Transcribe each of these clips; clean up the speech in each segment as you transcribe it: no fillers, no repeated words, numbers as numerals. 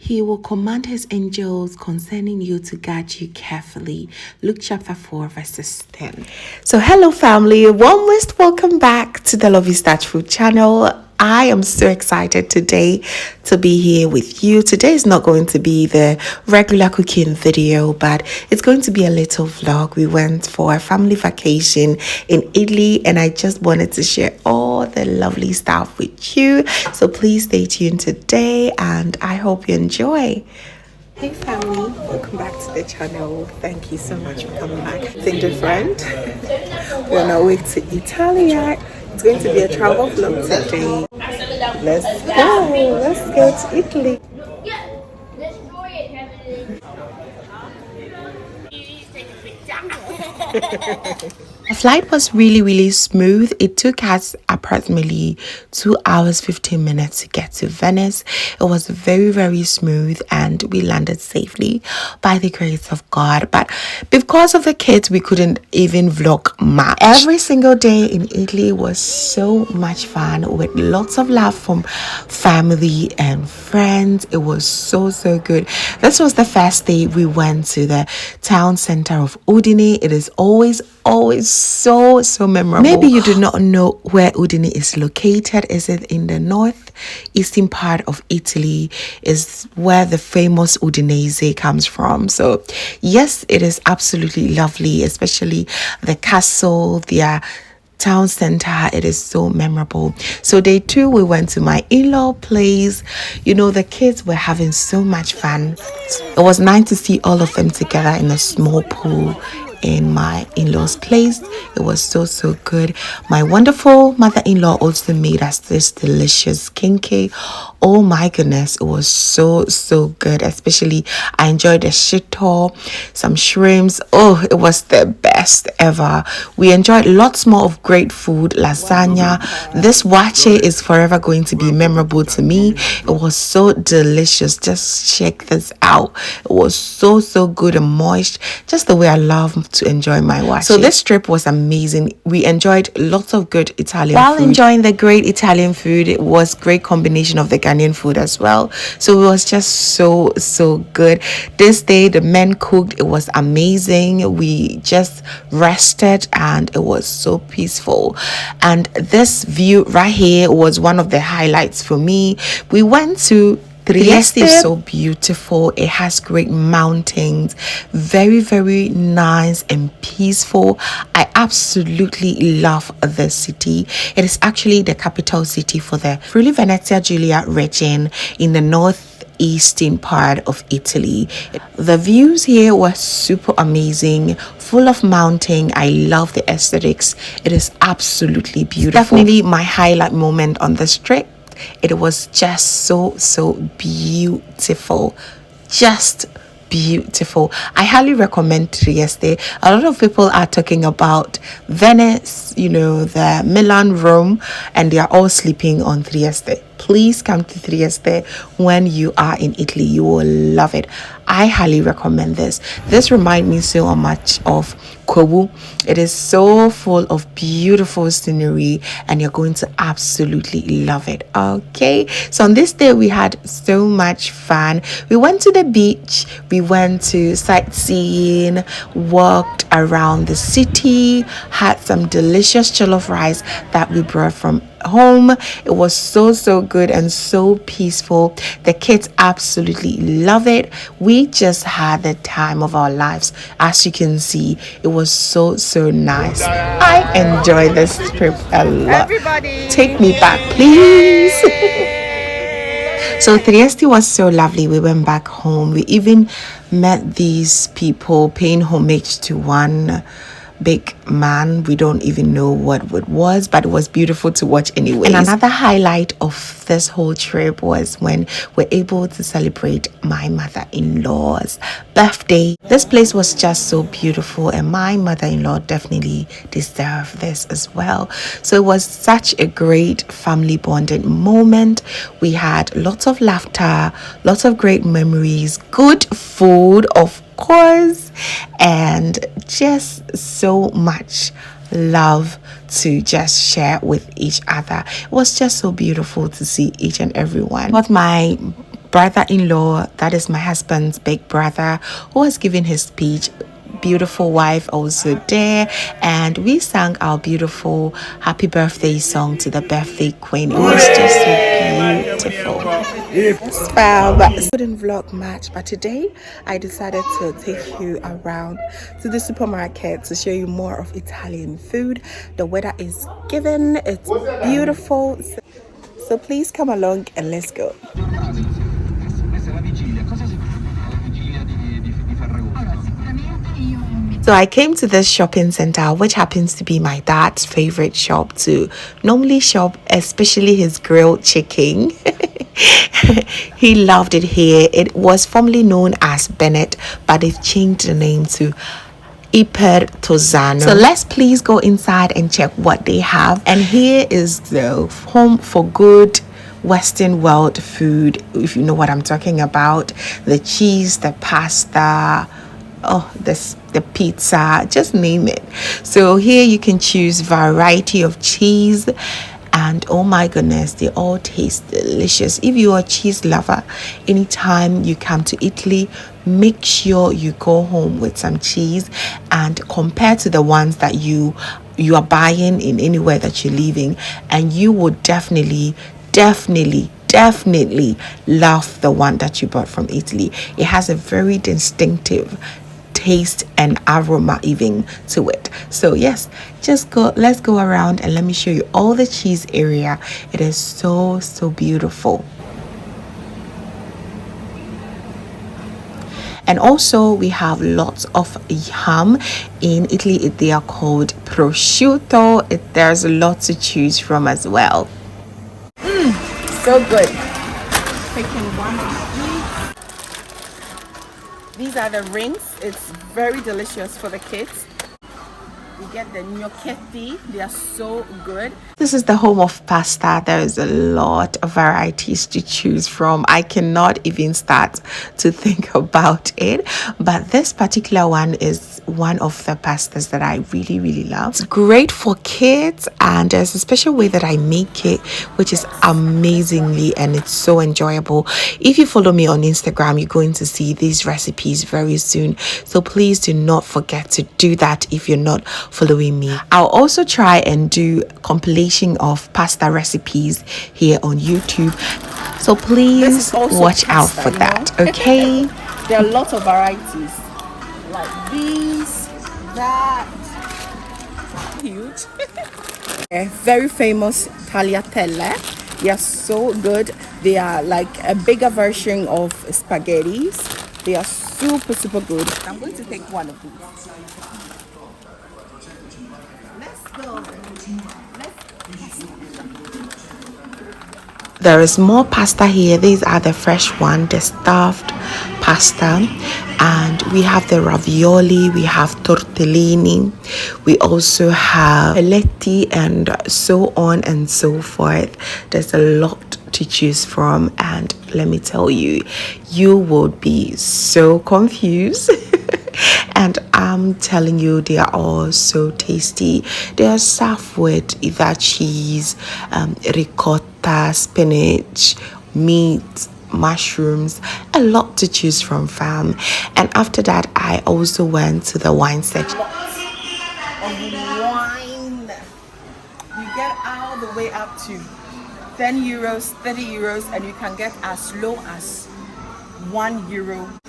He will command his angels concerning you to guard you carefully. Luke chapter 4 verses 10. So hello family, warmest welcome back to the Lovystouch food channel. I am so excited today to be here with you. Today is not going to be the regular cooking video, but it's going to be a little vlog. We went for a family vacation in Italy and I just wanted to share all the lovely stuff with you. So please stay tuned today and I hope you enjoy. Hey family, welcome back to the channel. Thank you so much for coming back. Think different. We're on our way to Italy. It's going to be a travel vlog today. Let's go. Let's go to Italy. The flight was really smooth. It took us approximately 2 hours 15 minutes to get to Venice. It was very smooth and we landed safely by the grace of God. But because of the kids, we couldn't even vlog much. Every single day in Italy was so much fun with lots of love from family and friends. It was so good. This was the first day we went to the town center of Udine. It is always so memorable. Maybe you do not know where Udine is located. Is it in the northeastern part of Italy? Is where the famous Udinese comes from. So yes, it is absolutely lovely, especially the castle, their town center. It is so memorable. So day 2 we went to my in-law place. You know, the kids were having so much fun. It was nice to see all of them together in a small pool in my in-laws place. It was so good. My wonderful mother-in-law also made us this delicious kinke. Oh my goodness, it was so good. Especially I enjoyed the shito, some shrimps. Oh, it was the best ever. We enjoyed lots more of great food, lasagna. This wache is forever going to be memorable to me. It was so delicious. Just check this out. It was so good and moist, just the way I love to enjoy my wache. So this trip was amazing. We enjoyed lots of good Italian food. While enjoying the great Italian food, it was great combination of the Ghanaian food as well. So it was just so good. This day the men cooked. It was amazing. We just rested and it was so peaceful. And this view right here was one of the highlights for me. We went to Trieste. Is so beautiful. It has great mountains, very nice and peaceful. I absolutely love the city. It is actually the capital city for the Friuli Venezia Giulia region in the northeastern part of Italy. The views here were super amazing, full of mountain. I love the aesthetics. It is absolutely beautiful. Definitely my highlight moment on this trip. It was just so beautiful, just beautiful. I highly recommend Trieste. A lot of people are talking about Venice, you know, the Milan, Rome, and they are all sleeping on Trieste. Please come to Trieste when you are in Italy. You will love it. I highly recommend this. This reminds me so much of Kobu. It is so full of beautiful scenery and you're going to absolutely love it. Okay, so on this day we had so much fun. We went to the beach, we went to sightseeing, walked around the city, had some delicious jollof rice that we brought from home. It was so good and so peaceful. The kids absolutely love it. We just had the time of our lives. As you can see, it was so nice. I enjoy this trip a lot. Everybody, take me back, please. So Trieste was so lovely. We went back home. We even met these people paying homage to one big man. We don't even know what it was, but it was beautiful to watch anyway. And another highlight of this whole trip was when we're able to celebrate my mother-in-law's birthday. This place was just so beautiful and my mother-in-law definitely deserved this as well. So it was such a great family bonding moment. We had lots of laughter, lots of great memories, good food of course, and just so much love to just share with each other. It was just so beautiful to see each and every one. Got my brother-in-law, that is my husband's big brother, who has given his speech. Beautiful wife also there, and we sang our beautiful happy birthday song to the birthday queen. It was just so beautiful. Yes, fam. I couldn't vlog much, but today I decided to take you around to the supermarket to show you more of Italian food. The weather is given, it's beautiful, so please come along and let's go. So I came to this shopping center, which happens to be my dad's favorite shop to normally shop, especially his grilled chicken. He loved it here. It was formerly known as Bennett, but they've changed the name to Iper Tosano. So let's please go inside and check what they have. And here is the home for good Western world food, if you know what I'm talking about. The cheese, the pasta, the pizza, just name it. So here you can choose variety of cheese, and oh my goodness, they all taste delicious. If you're a cheese lover, anytime you come to Italy, make sure you go home with some cheese and compare to the ones that you are buying in anywhere that you're leaving, and you would definitely love the one that you bought from Italy. It has a very distinctive taste and aroma even to it. So yes, let's go around and let me show you all the cheese area. It is so beautiful. And also we have lots of ham. In Italy they are called prosciutto. There's a lot to choose from as well. So good. Taking one. These are the rings. It's very delicious for the kids. We get the gnocchetti. They are so good. This is the home of pasta. There is a lot of varieties to choose from. I cannot even start to think about it. But this particular one is one of the pastas that I really love. It's great for kids, and there's a special way that I make it, which is amazingly, and it's so enjoyable. If you follow me on Instagram, you're going to see these recipes very soon. So please do not forget to do that if you're not following me. I'll also try and do compilation of pasta recipes here on YouTube, so please watch out for that. Okay. There are lots of varieties like these, that, huge. Very famous tagliatelle. They are so good. They are like a bigger version of spaghettis. They are super good. I'm going to take one of these. There is more pasta here. These are the fresh one, the stuffed pasta, and we have the ravioli, we have tortellini, we also have pelletti, and so on and so forth. There's a lot to choose from, and let me tell you, you would be so confused. And I'm telling you, they are all so tasty. They are served with either cheese, ricotta, spinach, meat, mushrooms, a lot to choose from, fam. And after that, I also went to the wine section. Wine. You get all the way up to 10 euros, 30 euros, and you can get as low as €1.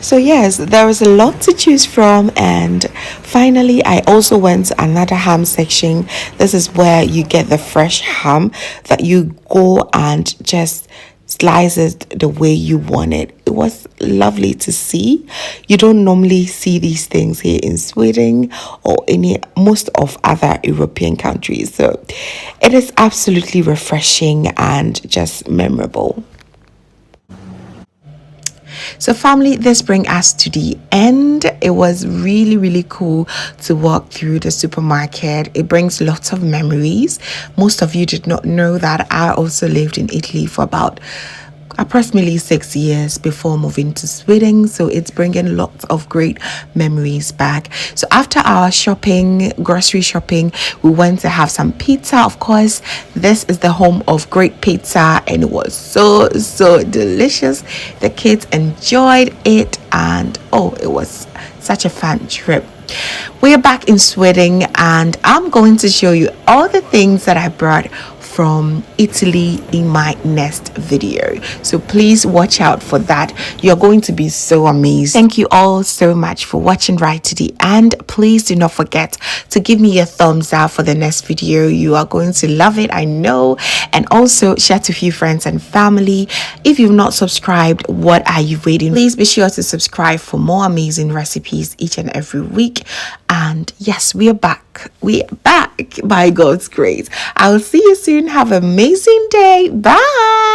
So yes, there was a lot to choose from, and finally I also went to another ham section. This is where you get the fresh ham that you go and just slice it the way you want it. It was lovely to see. You don't normally see these things here in Sweden or most of other European countries. So it is absolutely refreshing and just memorable. So family, this brings us to the end. It was really cool to walk through the supermarket. It brings lots of memories. Most of you did not know that I also lived in Italy for about approximately 6 years before moving to Sweden. So it's bringing lots of great memories back. So after our shopping, grocery shopping, we went to have some pizza. Of course, this is the home of great pizza, and it was so delicious. The kids enjoyed it, and oh, it was such a fun trip. We're back in Sweden, and I'm going to show you all the things that I brought from Italy in my next video. So please watch out for that. You're going to be so amazed. Thank you all so much for watching right to the end. Please do not forget to give me a thumbs up for the next video. You are going to love it, I know. And also share to a few friends and family. If you've not subscribed, what are you waiting? Please be sure to subscribe for more amazing recipes each and every week. And yes, we are back. We are back by God's grace. I will see you soon. Have an amazing day. Bye.